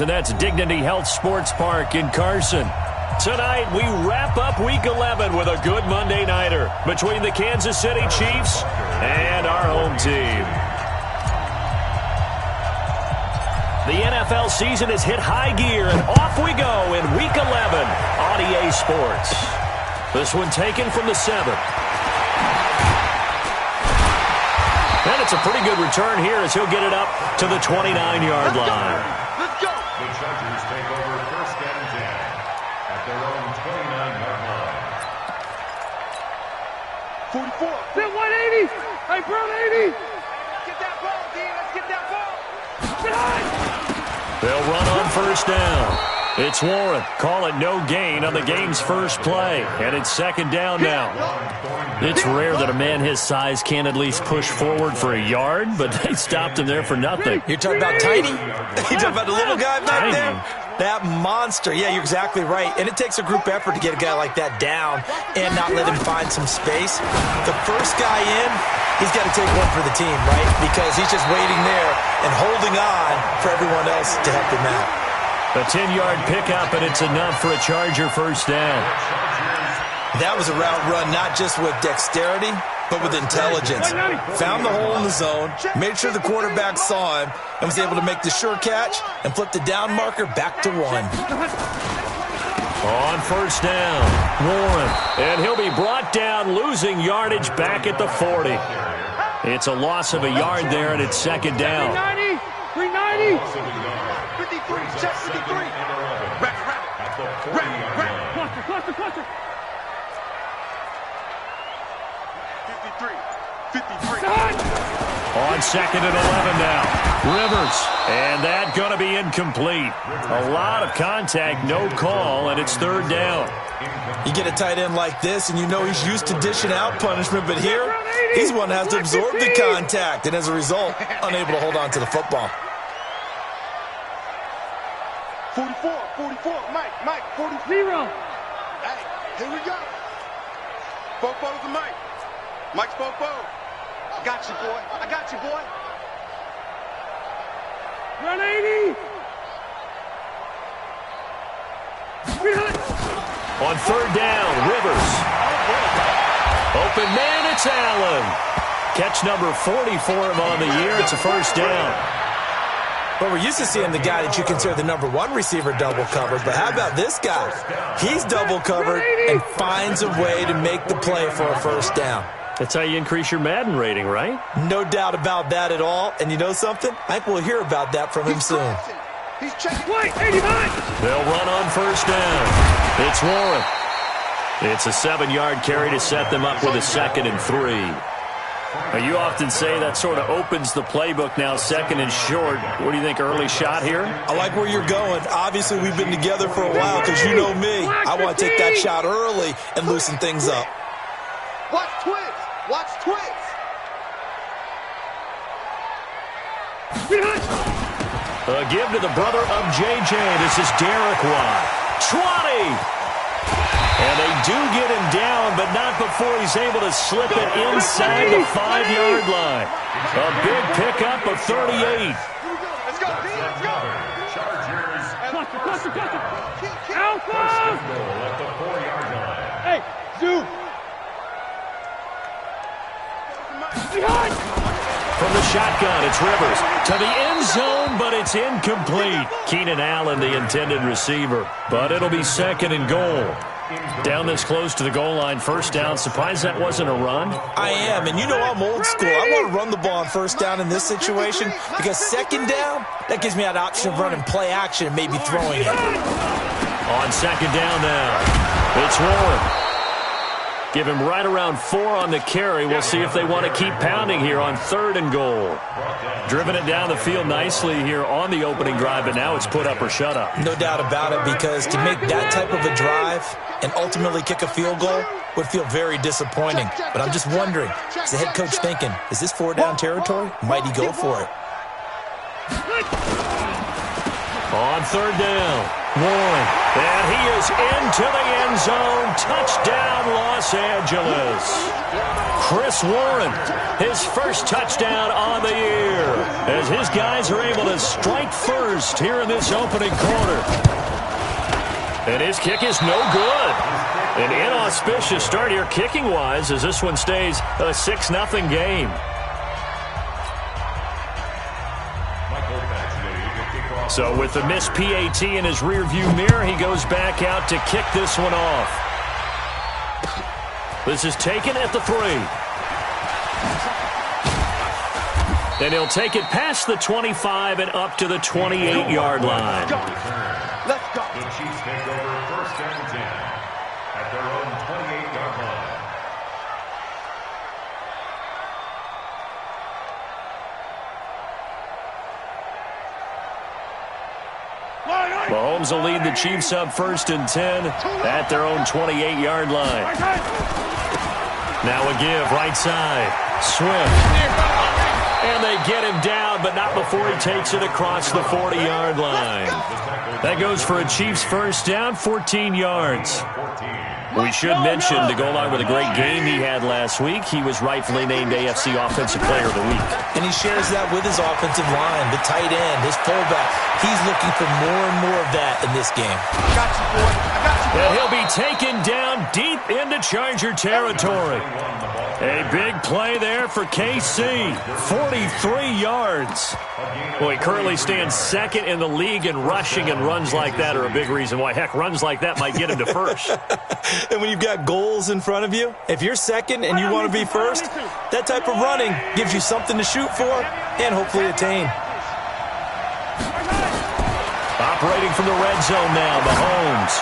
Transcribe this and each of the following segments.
And that's Dignity Health Sports Park in Carson. Tonight, we wrap up Week 11 with a good Monday nighter between the Kansas City Chiefs and our home team. The NFL season has hit high gear, and off we go in Week 11 on EA Sports. This one taken from the 7. And it's a pretty good return here as he'll get it up to the 29-yard line. Let's go. The Chargers take over first and 10 at their own 29-yard line. 44. Hit 180. Hey, bro, 80. Get that ball, D. Let's get that ball. They'll run on first down. It's Warren. Call it no gain on the game's first play. And it's second down now. It's rare that a man his size can't at least push forward for a yard, but they stopped him there for nothing. You're talking about tiny? You're talking about the little guy back there? That monster. Yeah, you're exactly right. And it takes a group effort to get a guy like that down and not let him find some space. The first guy in, he's got to take one for the team, right? Because he's just waiting there and holding on for everyone else to help him out. A 10-yard pickup, and it's enough for a Charger first down. That was a route run not just with dexterity, but with intelligence. Found the hole in the zone, made sure the quarterback saw him, and was able to make the sure catch and flip the down marker back to 1. On first down, Warren. And he'll be brought down, losing yardage back at the 40. It's a loss of a yard there, and it's second down. 390. 53. Check 53. Rack. Cluster. 53. On second and 11 now. Rivers. And that going to be incomplete. A lot of contact, no call, and it's third down. You get a tight end like this, and you know he's used to dishing out punishment, but here, he's one that has to absorb the contact, and as a result, unable to hold on to the football. 44. Mike, 44. Hey, here we go. Bobo to Mike. Mike's Bobo. I got you, boy. Run 80. On third down, Rivers. Open man, it's Allen. Catch number 40 for him on the year. It's a first down. Well, we're used to seeing the guy that you consider the number 1 receiver double covered, but how about this guy? He's double covered and finds a way to make the play for a first down. That's how you increase your Madden rating, right? No doubt about that at all. And you know something? I think we'll hear about that from him soon. He's checking. Wait, 89. They'll run on first down. It's Warren. It's a 7-yard carry to set them up with a second and 3. Now, you often say that sort of opens the playbook now, second and short. What do you think, early shot here? I like where you're going. Obviously, we've been together for a while because you know me. I want to take that shot early and loosen things up. Watch Twitch. A give to the brother of JJ. This is Derek Watt. 20. And they do get him down, but not before he's able to slip it inside the 5-yard line. A big pickup of 38. Let's go. Chargers. Cluster. Alpha. Goal at the 4-yard line. Hey, Zoo. From the shotgun, it's Rivers to the end zone, but it's incomplete. Keenan Allen, the intended receiver, but it'll be second and goal. Down this close to the goal line, first down. Surprised that wasn't a run? I am, and you know I'm old school. I want to run the ball on first down in this situation because second down, that gives me that option of running play action and maybe throwing it. On second down now, it's Warren. Give him right around 4 on the carry. We'll see if they want to keep pounding here on third and goal. Driven it down the field nicely here on the opening drive, but now it's put up or shut up. No doubt about it, because to make that type of a drive and ultimately kick a field goal would feel very disappointing. But I'm just wondering, is the head coach thinking, is this 4-down territory? Might he go for it? On third down, Warren. And he is into the end zone. Touchdown, Los Angeles. Chris Warren, his first touchdown on the year, as his guys are able to strike first here in this opening quarter. And his kick is no good. An inauspicious start here kicking-wise as this one stays a 6-0 game. So with the missed PAT in his rearview mirror, he goes back out to kick this one off. This is taken at the 3. And he'll take it past the 25 and up to the 28-yard line. Let's go. The Chiefs take over first and 10 at their own 28-yard line. Mahomes will lead the Chiefs up first and 10 at their own 28-yard line. Now a give, right side. Swift. And they get him down, but not before he takes it across the 40-yard line. That goes for a Chiefs first down, 14 yards. We should mention, to go along with a great game he had last week, he was rightfully named AFC Offensive Player of the Week. And he shares that with his offensive line, the tight end, his fullback. He's looking for more and more of that in this game. I got you, boy. I got you, boy. And he'll be taken down deep into Charger territory. A big play there for KC, 43 yards. Well, he currently stands second in the league in rushing, and runs like that are a big reason why. Heck, runs like that might get him to first. And when you've got goals in front of you, if you're second and you want to be first, that type of running gives you something to shoot for and hopefully attain. Operating from the red zone now, Mahomes.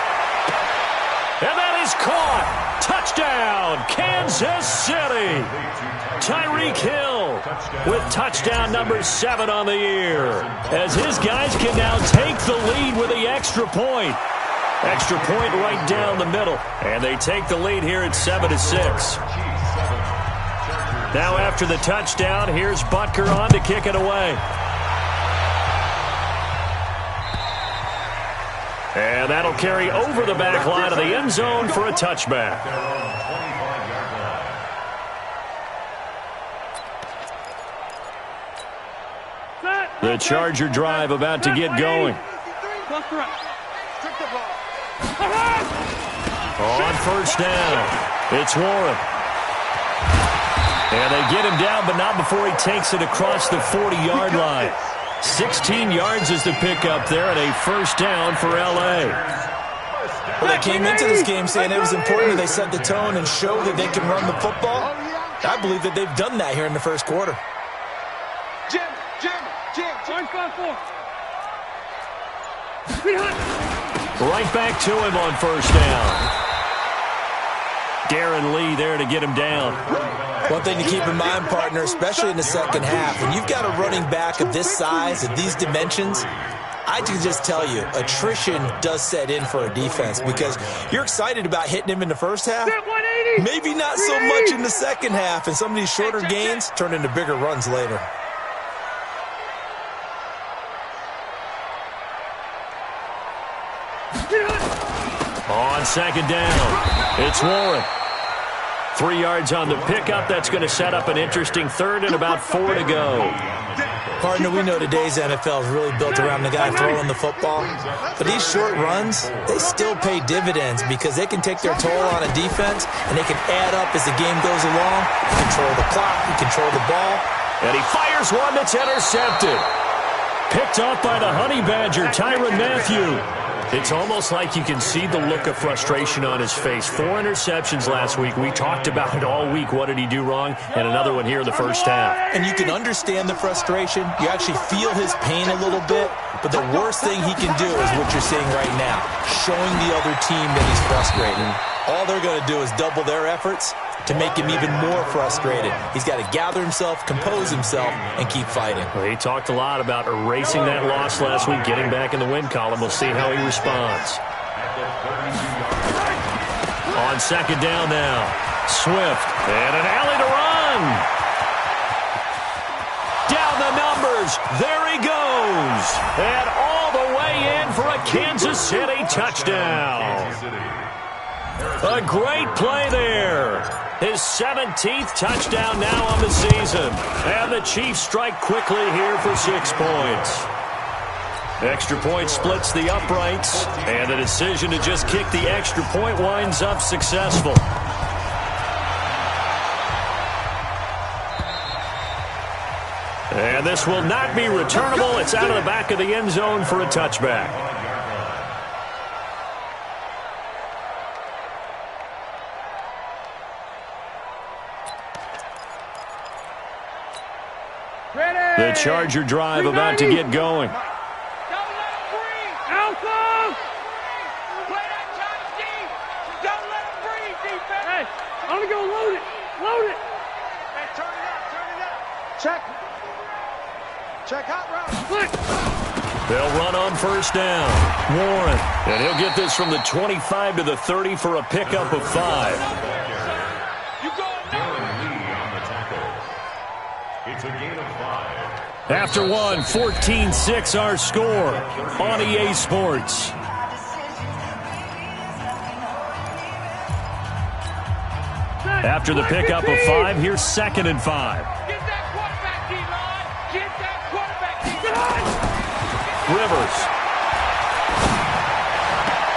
And that is caught. Touchdown, Kansas City. Tyreek Hill with touchdown number 7 on the year, as his guys can now take the lead with the extra point. Extra point right down the middle, and they take the lead here at 7-6. Now after the touchdown, here's Butker on to kick it away. And that'll carry over the back line of the end zone for a touchback. The Charger drive about to get going. On first down, it's Warren. And they get him down, but not before he takes it across the 40-yard line. 16 yards is the pickup there, and a first down for L.A. Well, they came into this game saying it was important that they set the tone and show that they can run the football. I believe that they've done that here in the first quarter. Jim. Right back to him on first down. Darren Lee there to get him down. One thing to keep in mind, partner, especially in the second half, when you've got a running back of this size, of these dimensions, I can just tell you, attrition does set in for a defense, because you're excited about hitting him in the first half. Maybe not so much in the second half, and some of these shorter gains turn into bigger runs later. On second down, it's Warren. 3 yards on the pickup. That's going to set up an interesting third and about 4 to go. Partner, we know today's NFL is really built around the guy throwing the football. But these short runs, they still pay dividends, because they can take their toll on a defense, and they can add up as the game goes along. You control the clock, you control the ball. And he fires one that's intercepted. Picked off by the Honey Badger, Tyrann Mathieu. It's almost like you can see the look of frustration on his face. 4 interceptions last week. We talked about it all week. What did he do wrong? And another one here in the first half. And you can understand the frustration. You actually feel his pain a little bit. But the worst thing he can do is what you're seeing right now, showing the other team that he's frustrated. All they're going to do is double their efforts to make him even more frustrated. He's got to gather himself, compose himself, and keep fighting. Well, he talked a lot about erasing that loss last week, getting back in the win column. We'll see how he responds. On second down now, Swift, and an alley to run. Down the numbers, there he goes. And all the way for a Kansas City touchdown. A great play there. His 17th touchdown now on the season. And the Chiefs strike quickly here for 6 points. Extra point splits the uprights, and the decision to just kick the extra point winds up successful. And this will not be returnable. It's out of the back of the end zone for a touchback. The Charger drive about to get going. Only go load it. Load it. Hey, turn it up. Turn it up. Check. Check hot route. They'll run on first down. Warren. And he'll get this from the 25 to the 30 for a pickup of 5. You go on the tackle. It's a gain of 5. After one, 14-6 our score on EA Sports. After the pickup of 5, here's 2nd and 5. Get that quarterback, D-line. Get that quarterback, D-line. Rivers.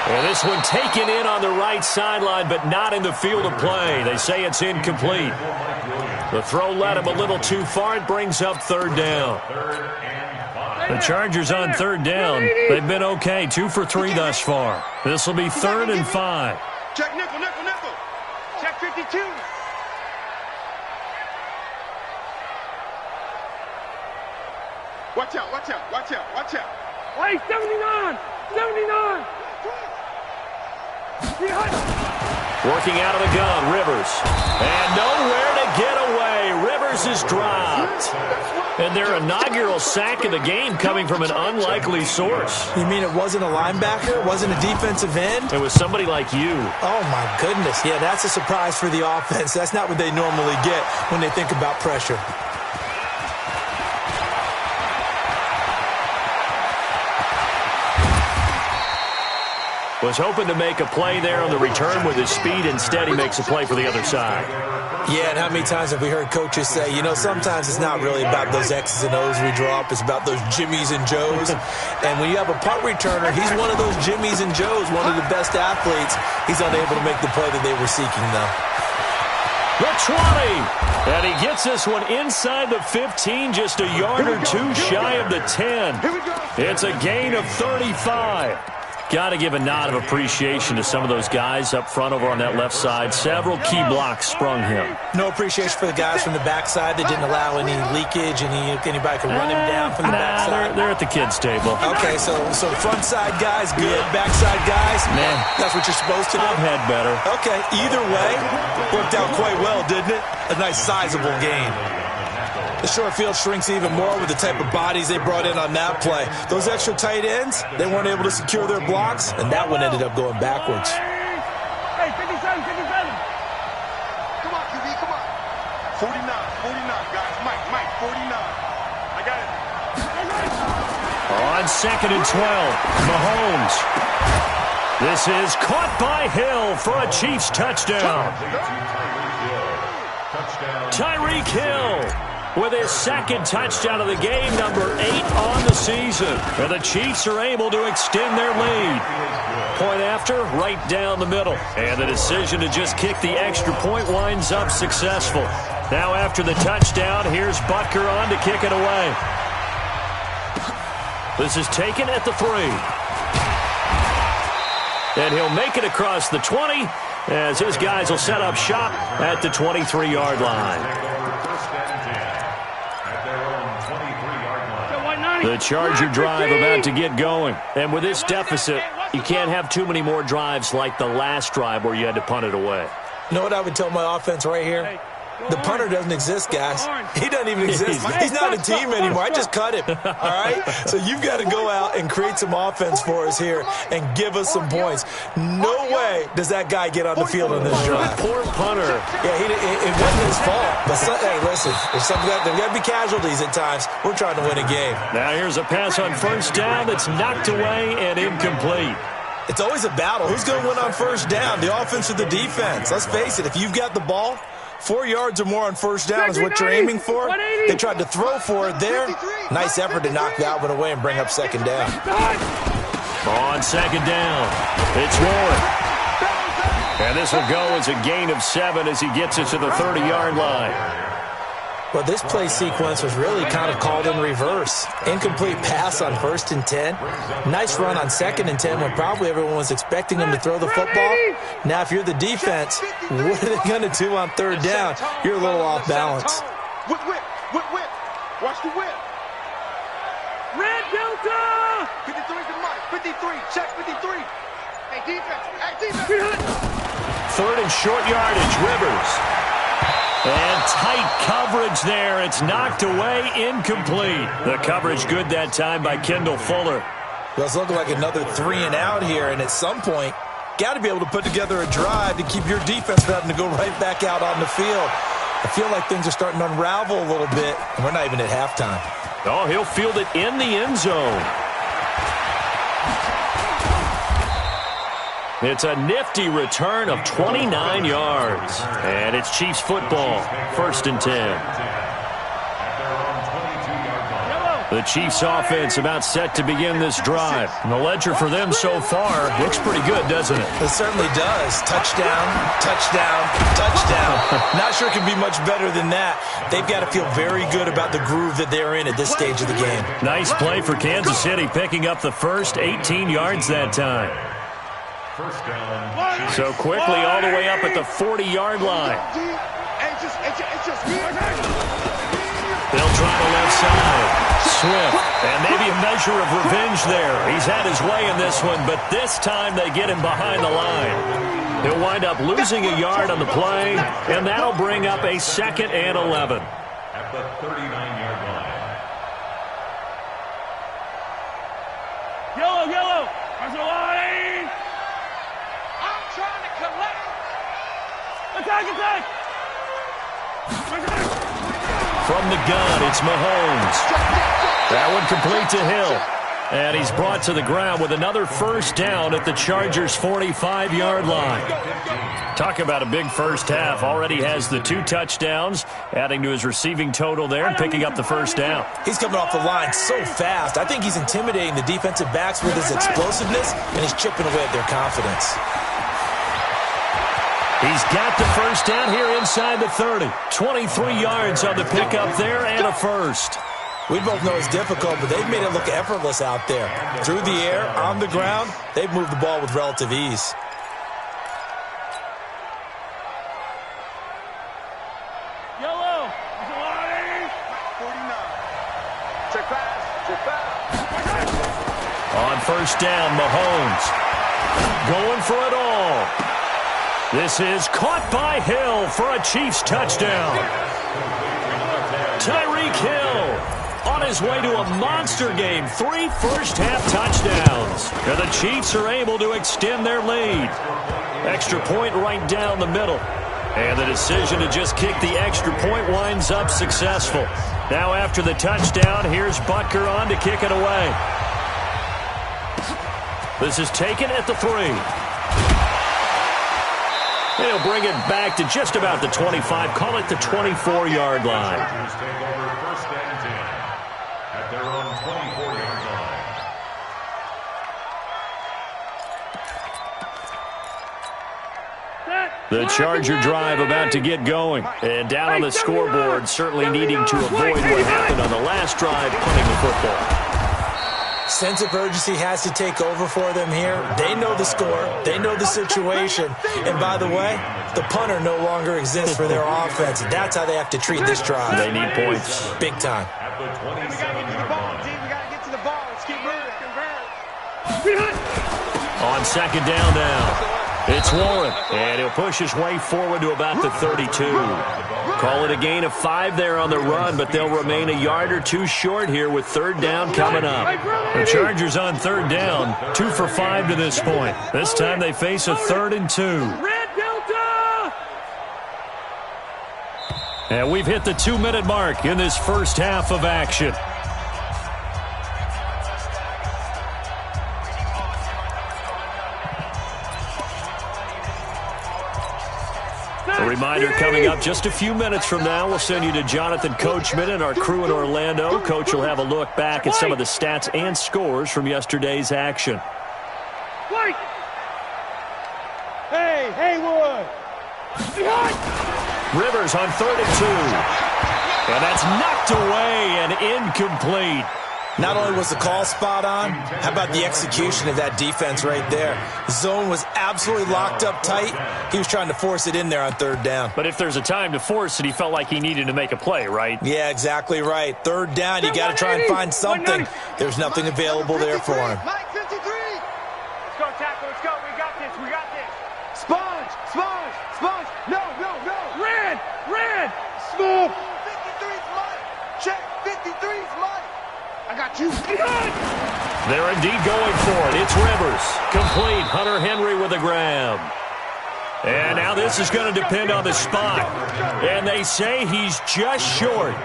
And this one taken in on the right sideline, but not in the field of play. They say it's incomplete. The throw led him a little too far. It brings up 3rd down. The Chargers on 3rd down. They've been okay, 2 for 3 thus far. This will be 3rd and 5. Check nickel, nickel, nickel. Check 52. Watch out, watch out, watch out, watch out. Hey, 79. 79. Working out of the gun, Rivers. And nowhere to get away. Rivers is dropped. And their inaugural sack of the game coming from an unlikely source. You mean it wasn't a linebacker? It wasn't a defensive end? It was somebody like you. Oh, my goodness. Yeah, that's a surprise for the offense. That's not what they normally get when they think about pressure. Was hoping to make a play there on the return with his speed. Instead, he makes a play for the other side. Yeah, and how many times have we heard coaches say, you know, sometimes it's not really about those X's and O's we draw up. It's about those Jimmies and Joes. And when you have a punt returner, he's one of those Jimmies and Joes, one of the best athletes. He's unable to make the play that they were seeking, though. The 20. And he gets this one inside the 15, just a yard or 2 shy of the 10. It's a gain of 35. Got to give a nod of appreciation to some of those guys up front over on that left side. Several key blocks sprung him. No appreciation for the guys from the backside that didn't allow any leakage, anybody could run him down from the backside. They're at the kids' table. Okay, so front side guys good, backside guys, man, that's what you're supposed to do. I've had better. Okay, either way, worked out quite well, didn't it? A nice sizable gain. The short field shrinks even more with the type of bodies they brought in on that play. Those extra tight ends, they weren't able to secure their blocks, and that one ended up going backwards. Hey, 57, 57. Come on, QB, come on. 49, 49, guys. Mike, 49. I got it. On 2nd and 12, Mahomes. This is caught by Hill for a Chiefs touchdown. Tyreek Hill with his 2nd touchdown of the game, number 8 on the season. And the Chiefs are able to extend their lead. Point after, right down the middle. And the decision to just kick the extra point winds up successful. Now after the touchdown, here's Butker on to kick it away. This is taken at the 3. And he'll make it across the 20 as his guys will set up shop at the 23-yard line. The Charger drive about to get going. And with this deficit, you can't have too many more drives like the last drive where you had to punt it away. You know what I would tell my offense right here? The punter doesn't exist, guys. He doesn't even exist. He's not a team anymore. I just cut him, all right? So you've got to go out and create some offense for us here and give us some points. No way does that guy get on the field on this drive. Poor punter. Yeah, it wasn't his fault. But, hey, listen, there's got to be casualties at times. We're trying to win a game. Now here's a pass on first down that's knocked away and incomplete. It's always a battle. Who's going to win on first down, the offense or the defense? Let's face it, if you've got the ball, 4 yards or more on first down is what you're aiming for. They tried to throw for it there. Nice effort to knock that one away and bring up second down. On second down, it's Warren. And this will go as a gain of 7 as he gets it to the 30-yard line. Well, this play sequence was really kind of called in reverse. Incomplete pass on 1st and 10. Nice run on 2nd and 10 when probably everyone was expecting him to throw the football. Now, if you're the defense, what are they going to do on 3rd down? You're a little off balance. Whip. Watch the whip. Red Delta! 53's the mic. 53. Check 53. Hey, defense. 3rd and short yardage, Rivers. And tight coverage there. It's knocked away, incomplete. The coverage good that time by Kendall Fuller. Well, it's looking like another 3 and out here, and at some point, got to be able to put together a drive to keep your defense from having to go right back out on the field. I feel like things are starting to unravel a little bit, and we're not even at halftime. Oh, he'll field it in the end zone. It's a nifty return of 29 yards. And it's Chiefs football, 1st and 10. The Chiefs offense about set to begin this drive. And the ledger for them so far looks pretty good, doesn't it? It certainly does. Touchdown. Not sure it can be much better than that. They've got to feel very good about the groove that they're in at this stage of the game. Nice play for Kansas City, picking up the first 18 yards that time. So quickly all the way up at the 40-yard line. They'll try the left side. Swift, and maybe a measure of revenge there. He's had his way in this one, but this time they get him behind the line. He'll wind up losing a yard on the play, and that'll bring up a 2nd and 11. At the 39-yard line. Yellow. I'm trying to collect. Attack. From the gun, it's Mahomes. That one complete to Hill. And he's brought to the ground with another first down at the Chargers' 45-yard line. Talk about a big first half. Already has the 2 touchdowns, adding to his receiving total there and picking up the first down. He's coming off the line so fast. I think he's intimidating the defensive backs with his explosiveness, and he's chipping away at their confidence. He's got the first down here inside the 30. 23 yards on the pickup there and a first. We both know it's difficult, but they've made it look effortless out there. Through the air, on the ground, they've moved the ball with relative ease. Yellow. 49. Check pass. On first down, Mahomes going for it all. This is caught by Hill for a Chiefs touchdown. Tyreek Hill on his way to a monster game. 3 first-half touchdowns. And the Chiefs are able to extend their lead. Extra point right down the middle. And the decision to just kick the extra point winds up successful. Now after the touchdown, here's Butker on to kick it away. This is taken at the 3. He'll bring it back to just about the 25. Call it the 24-yard line. Take over 1st and 10 at their own 24-yard line. The Charger drive about to get going. And down on the scoreboard, certainly needing to avoid what happened on the last drive, punting the football. Sense of urgency has to take over for them here. They know the score. They know the situation. And by the way, the punter no longer exists for their offense. That's how they have to treat this drive. They need points. Big time. At the We got to get to the 27-yard ball, line. team. We got to get to the ball. Let's keep moving. On second down now. It's Warren, and he'll push his way forward to about the 32. Call it a gain of 5 there on the run, but they'll remain a yard or two short here with third down coming up. The Chargers on third down, 2 for 5 to this point. This time they face a 3rd and 2. Red Delta! And we've hit the 2-minute mark in this first half of action. A reminder coming up just a few minutes from now. We'll send you to Jonathan Coachman and our crew in Orlando. Coach will have a look back at some of the stats and scores from yesterday's action. White! Hey, Haywood! Rivers on 3rd and 2. And that's knocked away and incomplete. Not only was the call spot on, how about the execution of that defense right there? The zone was absolutely locked up tight. He was trying to force it in there on third down. But if there's a time to force it, he felt like he needed to make a play, right? Yeah, exactly right. Third down, you got to try and find something. There's nothing available there for him. Mike 53! Let's go, tackle, let's go. We got this, we got this. Sponge! No! Red! Smooth! 53's mine. Check. 53's mine. I got you. They're indeed going for it. It's Rivers. Complete. Hunter Henry with a grab. And now this is going to depend on the spot. And they say he's just short.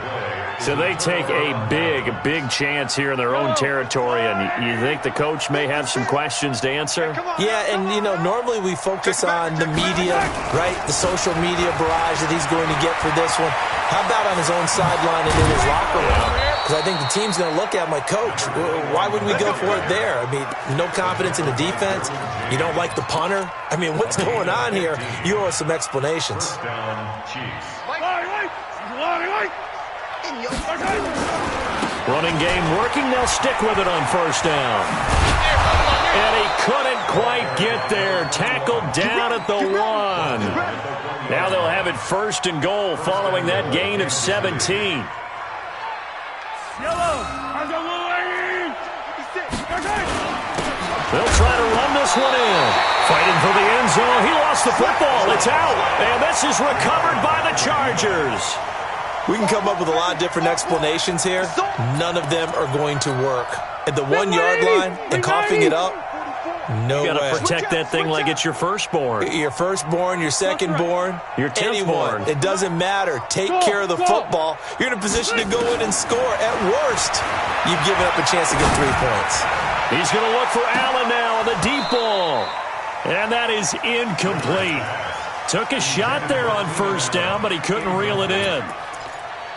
So they take a big chance here in their own territory. And you think the coach may have some questions to answer? Yeah, and, you know, normally we focus on the media, right? The social media barrage that he's going to get for this one. How about on his own sideline and in his locker room? Because I think the team's going to look at him like, Coach, why would we go for it there? I mean, no confidence in the defense. You don't like the punter. I mean, what's going on here? You owe us some explanations. Running game working. They'll stick with it on first down. And he couldn't quite get there. Tackled down at the 1. Now they'll have it 1st and goal following that gain of 17. They'll try to run this one in. Fighting for the end zone. He lost the football. It's out. And this is recovered by the Chargers. We can come up with a lot of different explanations here. None of them are going to work. At the 1-yard line and coughing it up, no way. You got to protect that thing like it's your firstborn. Your firstborn, your secondborn, your 10th anyone. born. It doesn't matter. Take care of the football. You're in a position to go in and score. At worst, you've given up a chance to get 3 points. He's going to look for Allen now on the deep ball. And that is incomplete. Took a shot there on first down, but he couldn't reel it in.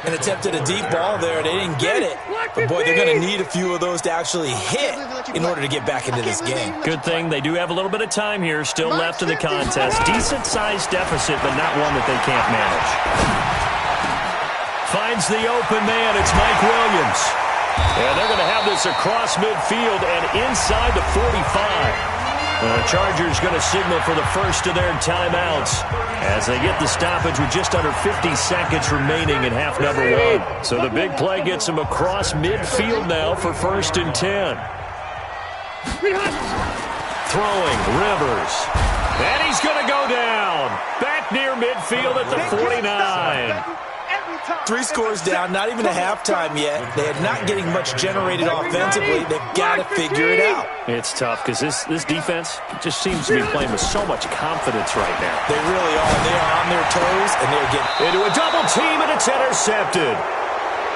And attempted a deep ball there. They didn't get it. But, boy, they're going to need a few of those to actually hit in order to get back into this game. Good thing they do have a little bit of time here still left in the contest. Decent-sized deficit, but not one that they can't manage. Finds the open man. It's Mike Williams. And they're going to have this across midfield and inside the 45. The Chargers going to signal for the first of their timeouts as they get the stoppage with just under 50 seconds remaining in half number 1. So the big play gets them across midfield now for 1st and 10. Throwing, Rivers. And he's going to go down. Back near midfield at the 49. 3 scores down, not even a halftime yet. They are not getting much generated offensively. They've got to figure it out. It's tough because this defense just seems to be playing with so much confidence right now. They really are. They are on their toes, and they're getting into a double team, and it's intercepted.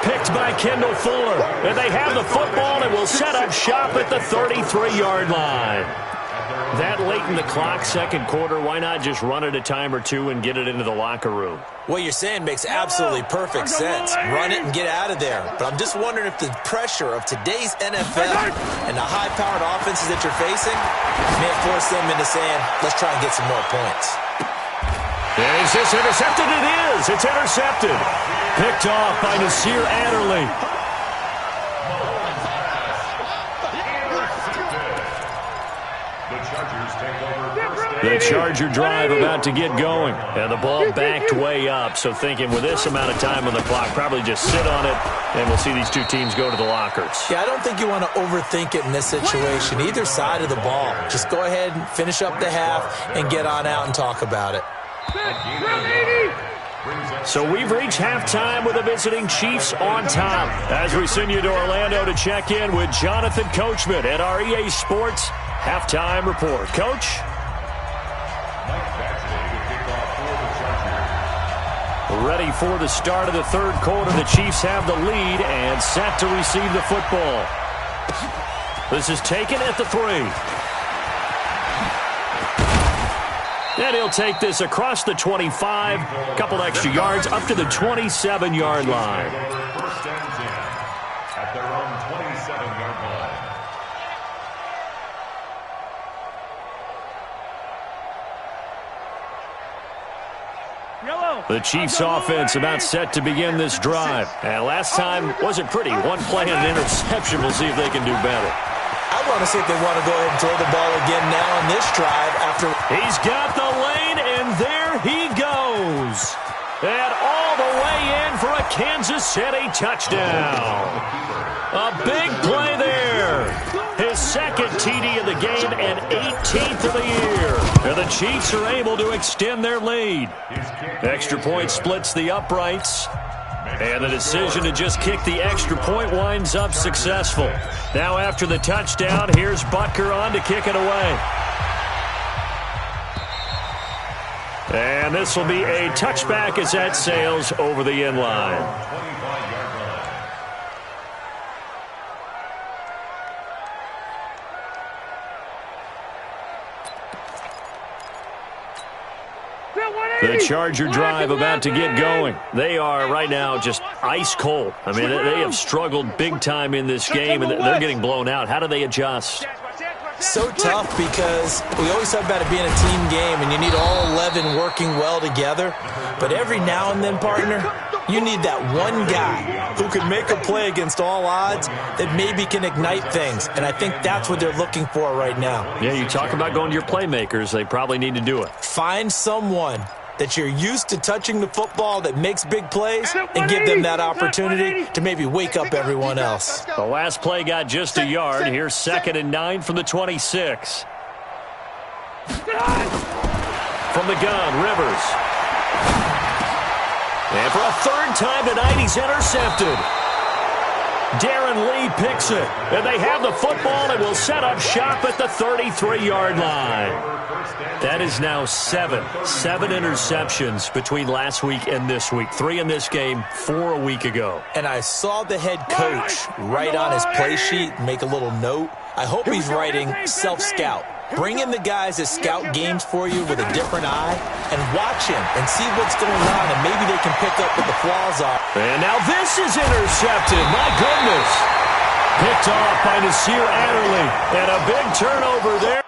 Picked by Kendall Fuller. And they have the football and will set up shop at the 33-yard line. That late in the clock, second quarter, why not just run it a time or two and get it into the locker room? What you're saying makes absolutely perfect sense. Run it and get out of there. But I'm just wondering if the pressure of today's NFL and the high-powered offenses that you're facing may force them into saying, let's try and get some more points. Is this intercepted? It is. It's intercepted. Picked off by Nasir Adderley. The Chargers take over. The Charger drive about to get going. And the ball backed way up. So thinking with this amount of time on the clock, probably just sit on it, and we'll see these two teams go to the lockers. Yeah, I don't think you want to overthink it in this situation. Either side of the ball. Just go ahead and finish up the half and get on out and talk about it. So we've reached halftime with the visiting Chiefs on top. As we send you to Orlando to check in with Jonathan Coachman at our EA Sports Halftime Report. Coach? Ready for the start of the third quarter. The Chiefs have the lead and set to receive the football. This is taken at the 3. And he'll take this across the 25, a couple extra yards up to the 27-yard line. First and 10 at their own 27-yard line. The Chiefs offense about set to begin this drive. And last time wasn't pretty. One play and an interception. We'll see if they can do better. I want to see if they want to go ahead and throw the ball again now on this drive after. He's got the lane, and there he goes. And all the way in for a Kansas City touchdown. A big play there. His second TD of the game and 18th of the year. And the Chiefs are able to extend their lead. Extra point splits the uprights. And the decision to just kick the extra point winds up successful. Now after the touchdown, here's Butker on to kick it away. And this will be a touchback as that sails over the end line. The Charger drive about to get going. They are right now just ice cold. I mean, they have struggled big time in this game, and they're getting blown out. How do they adjust? So tough because we always talk about it being a team game, and you need all 11 working well together. But every now and then, partner, you need that one guy who can make a play against all odds that maybe can ignite things. And I think that's what they're looking for right now. Yeah, you talk about going to your playmakers. They probably need to do it. Find someone that you're used to touching the football that makes big plays and give them that opportunity to maybe wake up everyone else. The last play got just a yard. Here's 2nd and 9 from the 26. From the gun, Rivers. And for a third time tonight, he's intercepted. Darren Lee picks it. And they have the football and will set up shop at the 33-yard line. That is now 7 interceptions between last week and this week. 3 in this game, 4 a week ago. And I saw the head coach write on his play sheet, make a little note. I hope he's writing self-scout. Bring in the guys that scout games for you with a different eye and watch him and see what's going on, and maybe they can pick up what the flaws are. And now this is intercepted. My goodness. Picked off by Nasir Adderley. And a big turnover there.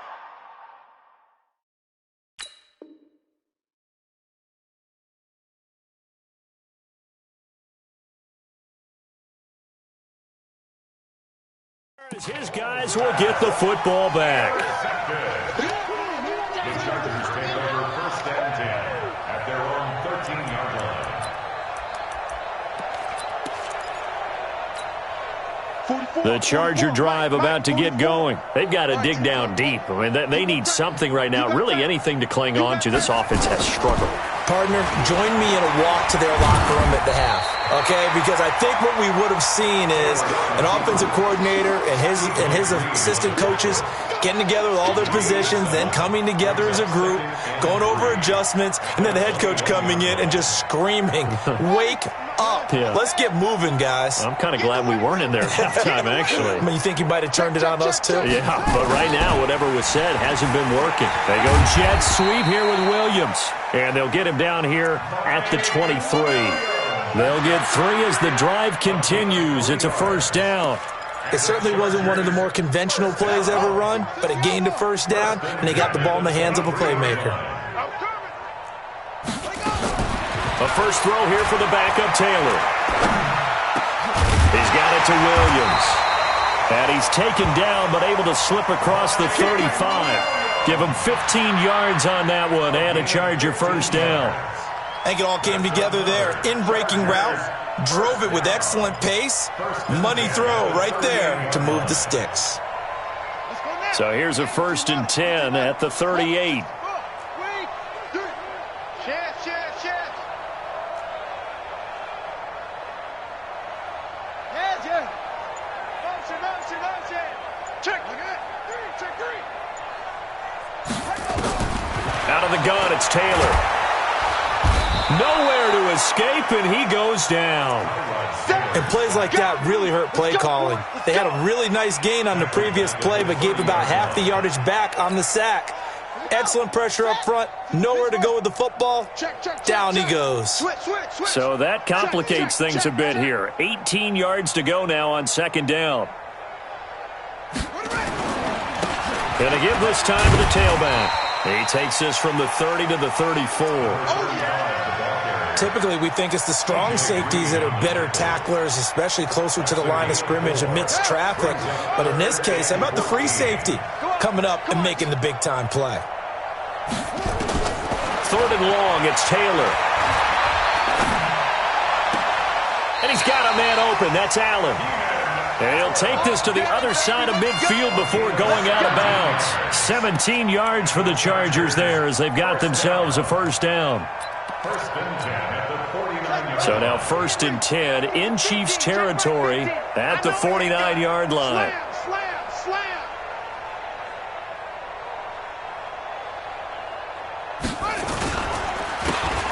His guys will get the football back. The Chargers take over 1st and 10 at their own 13-yard line. The Charger drive about to get going. They've got to dig down deep. I mean, they need something right now, really anything to cling on to. This offense has struggled. Partner, join me in a walk to their locker room at the half, okay? Because I think what we would have seen is an offensive coordinator and his assistant coaches getting together with all their positions, then coming together as a group, going over adjustments, and then the head coach coming in and just screaming, wake up. Yeah. Let's get moving, guys. I'm kind of glad we weren't in there at halftime, actually. I mean, you think he might have turned it on us, too? Yeah, but right now, whatever was said hasn't been working. They go jet sweep here with Williams. And they'll get him down here at the 23. They'll get 3 as the drive continues. It's a first down. It certainly wasn't one of the more conventional plays ever run, but it gained a first down, and they got the ball in the hands of a playmaker. A first throw here for the backup, Taylor. He's got it to Williams. And he's taken down, but able to slip across the 35. Give him 15 yards on that one, and a Charger first down. I think it all came together there. In-breaking route, drove it with excellent pace. Money throw right there to move the sticks. So here's a 1st and 10 at the 38. Out of the gun, it's Taylor. Nowhere to escape, and he goes down. And plays like that really hurt play calling. They had a really nice gain on the previous play, but gave about half the yardage back on the sack. Excellent pressure up front. Nowhere to go with the football. Down he goes. So that complicates things a bit here. 18 yards to go now on 2nd down. Gonna give this time to the tailback. He takes this from the 30 to the 34. Typically, we think it's the strong safeties that are better tacklers, especially closer to the line of scrimmage amidst traffic. But in this case, how about the free safety coming up and making the big-time play? 3rd and long, it's Taylor. And he's got a man open. That's Allen. And he'll take this to the other side of midfield before going out of bounds. 17 yards for the Chargers there as they've got themselves a first down. So now 1st and 10 in Chiefs territory at the 49-yard line.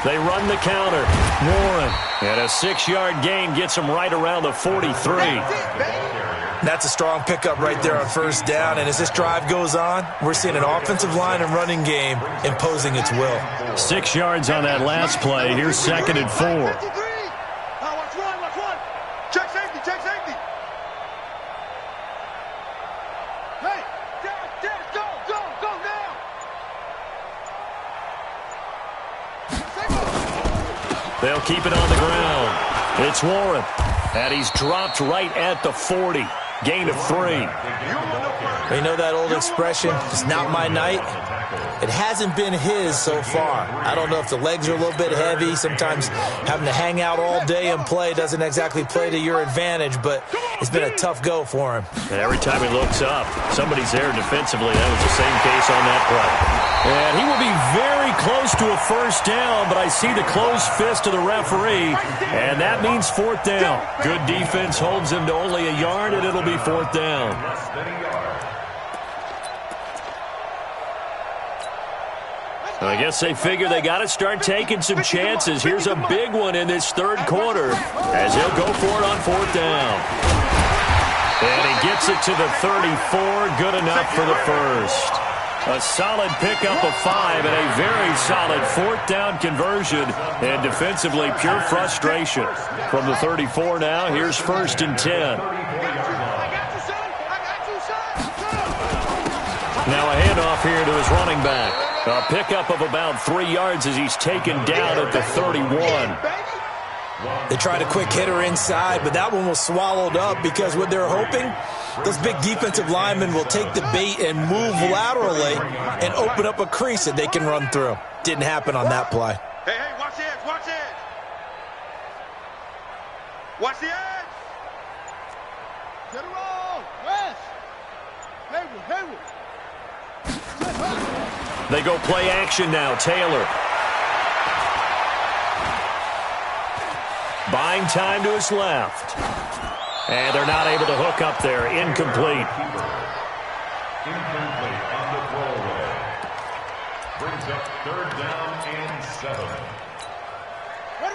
They run the counter. Warren. And a 6-yard gain gets him right around the 43. That's a strong pickup right there on 1st down. And as this drive goes on, we're seeing an offensive line and running game imposing its will. 6 yards on that last play. Here's 2nd and 4. Check safety, check safety. Hey, go now. They'll keep it on the ground. It's Warren. And he's dropped right at the 40. Gain of 3. You know that old expression, it's not my night? It hasn't been his so far. I don't know if the legs are a little bit heavy. Sometimes having to hang out all day and play doesn't exactly play to your advantage, but it's been a tough go for him. And every time he looks up, somebody's there defensively. That was the same case on that play. And he will be very close to a first down, but I see the closed fist of the referee, and that means 4th down. Good defense holds him to only a yard, and it'll be 4th down. I guess they figure they got to start taking some chances. Here's a big one in this 3rd quarter as he'll go for it on 4th down. And he gets it to the 34. Good enough for the first. A solid pickup of 5 and a very solid 4th down conversion. And defensively, pure frustration. From the 34 now, here's 1st and 10. Now a handoff here to his running back. A pickup of about 3 yards as he's taken down at the 31. They tried a quick hitter inside, but that one was swallowed up because what they're hoping, those big defensive linemen will take the bait and move laterally and open up a crease that they can run through. Didn't happen on that play. Hey, watch the edge, watch the edge. Watch the edge. Get it roll. West. Hayward. They go play action now. Taylor. Buying time to his left. And they're not able to hook up there. Incomplete. Incomplete on the throwaway. Brings up 3rd down and 7.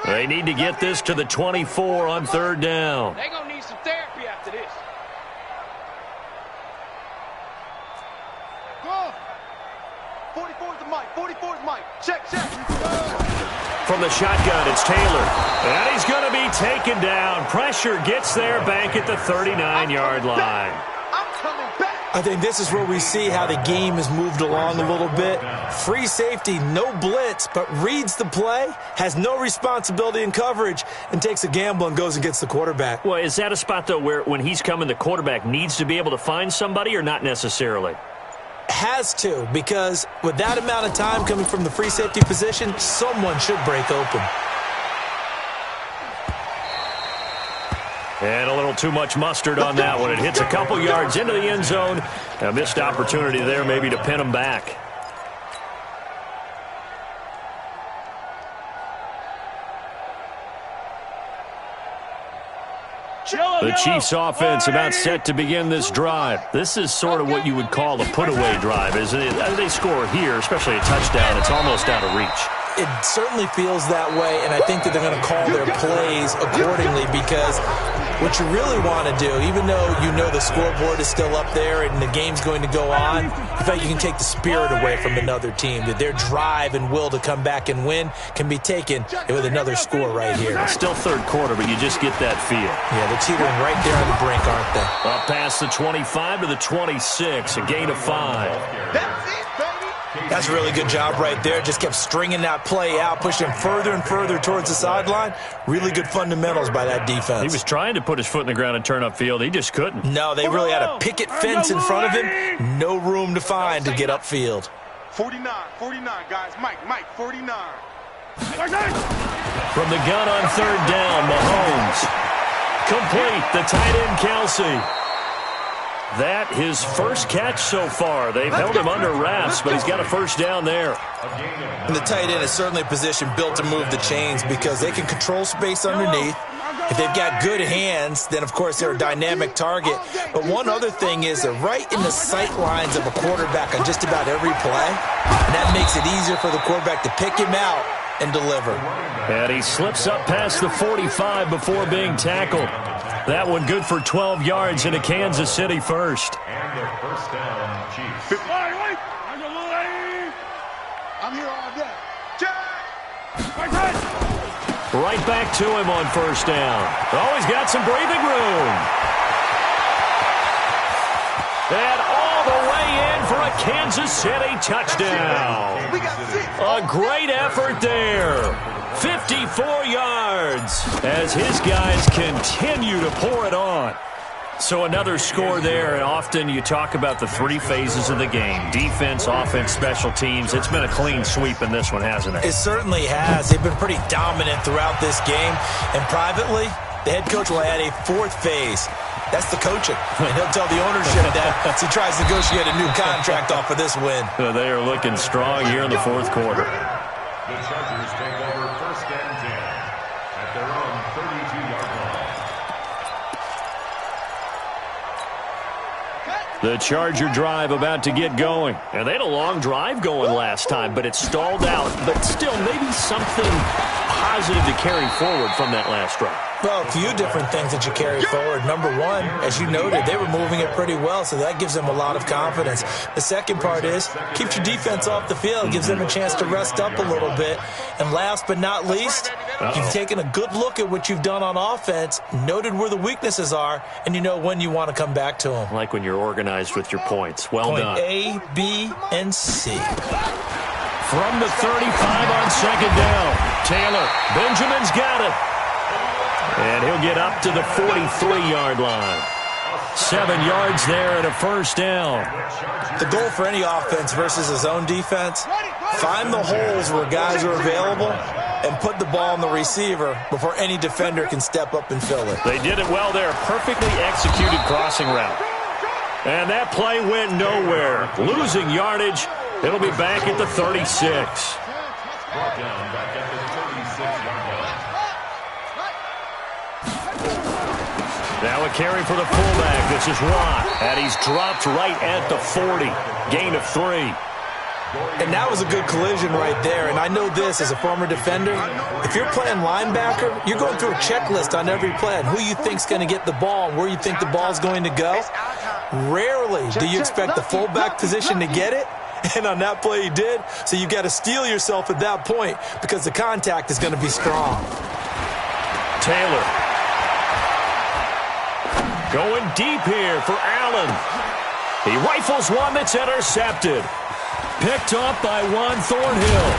They need to get this to the 24 on 3rd down. They're going to need some therapy after this. Go. 44's the mic. 44's mic. Check. From the shotgun, it's Taylor. And he's going to be taken down. Pressure gets there back at the 39-yard line. I'm coming back. I think this is where we see how the game has moved along a little bit. Free safety, no blitz, but reads the play, has no responsibility in coverage, and takes a gamble and goes and gets the quarterback. Well, is that a spot, though, where when he's coming, the quarterback needs to be able to find somebody or not necessarily? Has to, because with that amount of time coming from the free safety position, someone should break open. And a little too much mustard on that one. It hits a couple yards into the end zone. A missed opportunity there maybe to pin him back. The Chiefs offense about set to begin this drive. This is sort of what you would call a put-away drive, isn't it? As they score here, especially a touchdown, it's almost out of reach. It certainly feels that way, and I think that they're going to call their plays accordingly because what you really want to do, even though you know the scoreboard is still up there and the game's going to go on, in fact, you can take the spirit away from another team, that their drive and will to come back and win can be taken with another score right here. It's still third quarter, but you just get that feel. Yeah, they're teetering right there on the brink, aren't they? Up past the 25 to the 26, a gain of 5. That's it, baby. That's a really good job right there. Just kept stringing that play out, pushing him further and further towards the sideline. Really good fundamentals by that defense. He was trying to put his foot in the ground and turn upfield. He just couldn't. No, they really had a picket fence in front of him. No room to find to get upfield. 49, guys. Mike, 49. From the gun on third down, Mahomes. Complete, the tight end, Kelsey. That his first catch so far. They've held him under wraps, but he's got a first down there. And the tight end is certainly a position built to move the chains because they can control space underneath. If they've got good hands, then, of course, they're a dynamic target. But one other thing is they're right in the sight lines of a quarterback on just about every play. And that makes it easier for the quarterback to pick him out and deliver. And he slips up past the 45 before being tackled. That one good for 12 yards into Kansas City first. And the first down, Chiefs. I'm here all day. Right back to him on first down. Oh, he's got some breathing room. And all the way in for a Kansas City touchdown. We got 6. A great effort there. 54 yards as his guys continue to pour it on. So another score there, and often you talk about the three phases of the game. Defense, offense, special teams. It's been a clean sweep in this one, hasn't it? It certainly has. They've been pretty dominant throughout this game. And privately, the head coach will add a fourth phase. That's the coaching. And he'll tell the ownership that as he tries to negotiate a new contract off of this win. They are looking strong here in the fourth quarter. The Chargers take over first and 10 at their own 32-yard line. The Charger drive about to get going. And they had a long drive going last time, but it stalled out. But still, maybe something positive to carry forward from that last drive. Well, a few different things that you carry forward. Number one, as you noted, they were moving it pretty well, so that gives them a lot of confidence. The second part is, keeps your defense off the field, gives them a chance to rest up a little bit. And last but not least, you've taken a good look at what you've done on offense, noted where the weaknesses are, and you know when you want to come back to them. Like when you're organized with your points. Well done. Point A, B, and C. From the 35 on second down, Taylor. Benjamin's got it. And he'll get up to the 43-yard line. 7 yards there and a first down. The goal for any offense versus his own defense, find the holes where guys are available and put the ball on the receiver before any defender can step up and fill it. They did it well there. Perfectly executed crossing route. And that play went nowhere. Losing yardage. It'll be back at the 36. Brought down back at the 36-yard line. Now a carry for the fullback. This is Watt. And he's dropped right at the 40. Gain of 3. And that was a good collision right there. And I know this as a former defender. If you're playing linebacker, you're going through a checklist on every play on who you think's going to get the ball and where you think the ball's going to go. Rarely do you expect the fullback position to get it. And on that play he did. So you've got to steel yourself at that point because the contact is going to be strong. Taylor. Going deep here for Allen. He rifles one that's intercepted. Picked off by Juan Thornhill.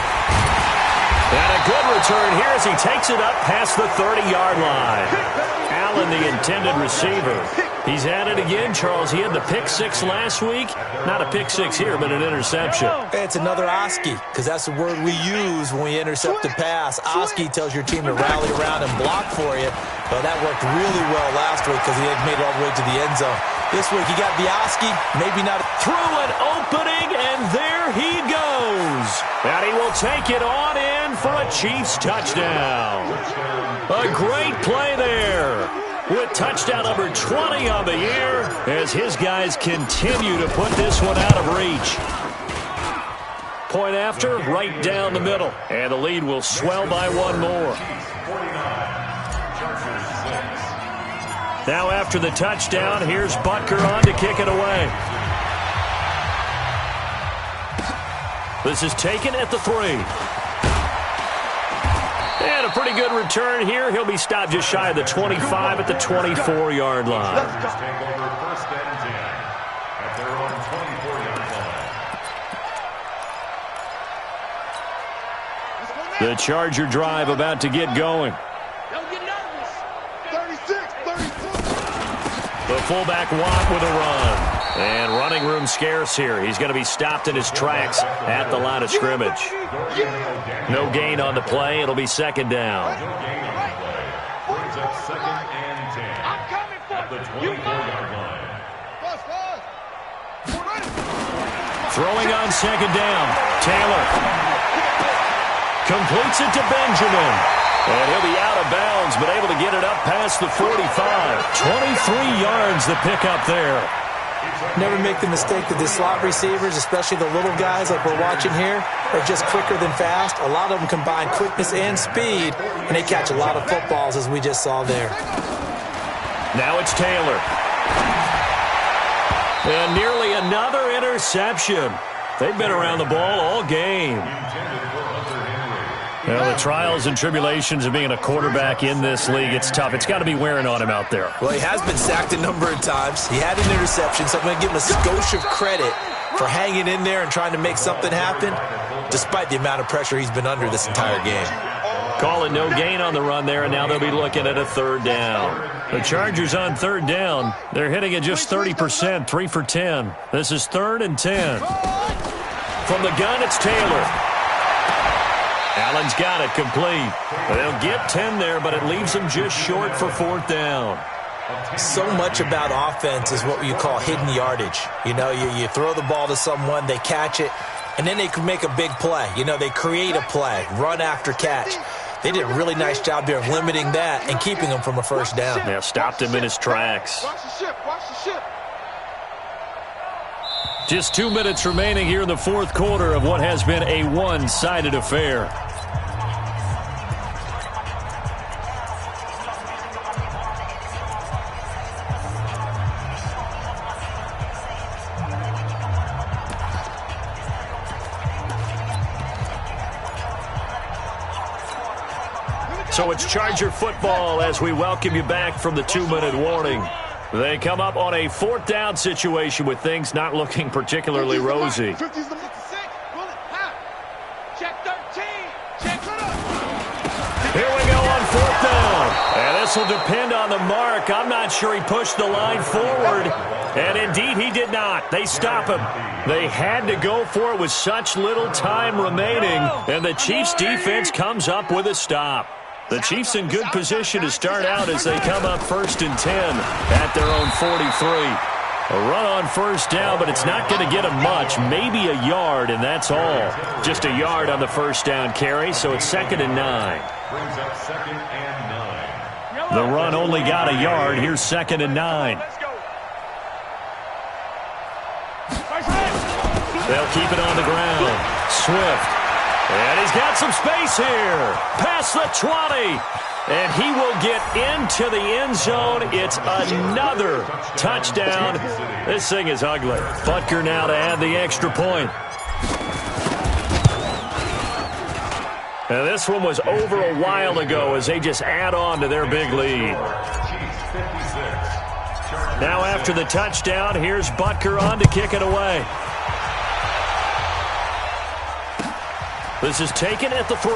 And a good return here as he takes it up past the 30-yard line. Allen, the intended receiver. He's at it again, Charles. He had the pick six last week. Not a pick six here, but an interception. It's another Oski, because that's the word we use when we intercept a pass. Oski tells your team to rally around and block for you. Well, that worked really well last week because he had made it all the way to the end zone. This week, he got the Oski, maybe not. Through an opening, and there he goes. And he will take it on in for a Chiefs touchdown. A great play there, with touchdown number 20 on the year, as his guys continue to put this one out of reach. Point after, right down the middle. And the lead will swell by one more. Now after the touchdown, here's Butker on to kick it away. This is taken at the 3. And a pretty good return here. He'll be stopped just shy of the 25 at the 24-yard line. Take over first and 10 at their own 24-yard line. The Charger drive about to get going. Don't get nervous. 36, 34. The fullback Watt with a run. And running room scarce here. He's going to be stopped in his tracks at the line of scrimmage. No gain on the play. It'll be second down. No gain on the play. Brings up second and 10 at the 24-yard line. Throwing on second down. Taylor completes it to Benjamin. And he'll be out of bounds, but able to get it up past the 45. 23 yards the pickup there. Never make the mistake that the slot receivers, especially the little guys like we're watching here, are just quicker than fast. A lot of them combine quickness and speed, and they catch a lot of footballs, as we just saw there. Now it's Taylor. And nearly another interception. They've been around the ball all game. Well, the trials and tribulations of being a quarterback in this league, it's tough. It's got to be wearing on him out there. Well, he has been sacked a number of times. He had an interception, so I'm going to give him a skosh of credit for hanging in there and trying to make something happen, despite the amount of pressure he's been under this entire game. Call it no gain on the run there, and now they'll be looking at a third down. The Chargers on third down. They're hitting at just 30%, 3 for 10. This is 3rd and 10. From the gun, it's Taylor. Allen's got it complete. They'll get 10 there, but it leaves them just short for 4th down. So much about offense is what you call hidden yardage. You know, you throw the ball to someone, they catch it, and then they can make a big play. You know, they create a play, run after catch. They did a really nice job there of limiting that and keeping him from a first down. Yeah, stopped him in his tracks. Watch the ship, watch the ship. Just 2 minutes remaining here in the 4th quarter of what has been a one-sided affair. So it's Charger football as we welcome you back from the 2-minute warning. They come up on a 4th down situation with things not looking particularly rosy. 50's the Check 13. Check it up. Here we go on 4th down. And this will depend on the mark. I'm not sure he pushed the line forward. And indeed, he did not. They stop him. They had to go for it with such little time remaining. And the Chiefs defense comes up with a stop. The Chiefs in good position to start out as they come up 1st and 10 at their own 43. A run on 1st down, but it's not going to get them much. Maybe a yard, and that's all. Just a yard on the 1st down carry, so it's 2nd and 9. Brings up 2nd and 9. The run only got a yard. Here's 2nd and 9. They'll keep it on the ground. Swift. And he's got some space here. Past the 20. And he will get into the end zone. It's another touchdown. This thing is ugly. Butker now to add the extra point. And this one was over a while ago as they just add on to their big lead. Chiefs 56. Now after the touchdown, here's Butker on to kick it away. This is taken at the 3.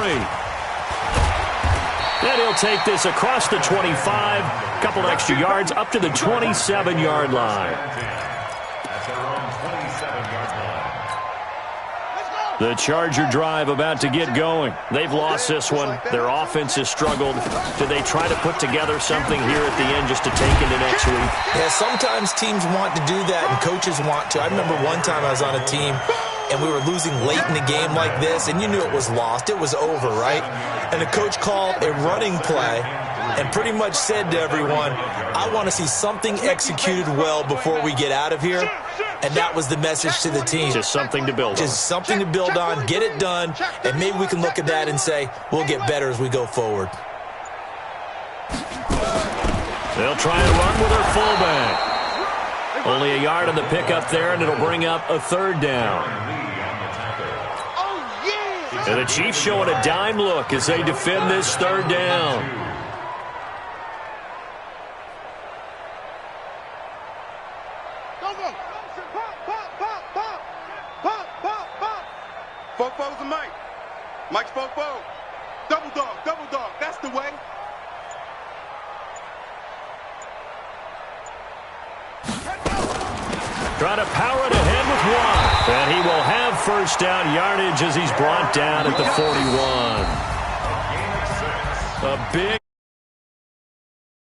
And he'll take this across the 25. Couple extra yards up to the 27-yard line. That's their own 27-yard line. The Charger drive about to get going. They've lost this one. Their offense has struggled. Do they try to put together something here at the end just to take into next week? Yeah, sometimes teams want to do that and coaches want to. I remember one time I was on a team and we were losing late in the game like this, and you knew it was lost. It was over, right? And the coach called a running play and pretty much said to everyone, I want to see something executed well before we get out of here. And that was the message to the team. Just something to build on. Just something to build on, get it done, and maybe we can look at that and say, we'll get better as we go forward. They'll try and run with their fullback. Only a yard on the pickup there, and it'll bring up a 3rd down. And the Chiefs showing a dime look as they defend this 3rd down. Fofo's and Mike. Mike's Fofo. Double dog, that's the way. Trying to power it ahead with 1. And he will have 1st down yardage as he's brought down at the 41. A big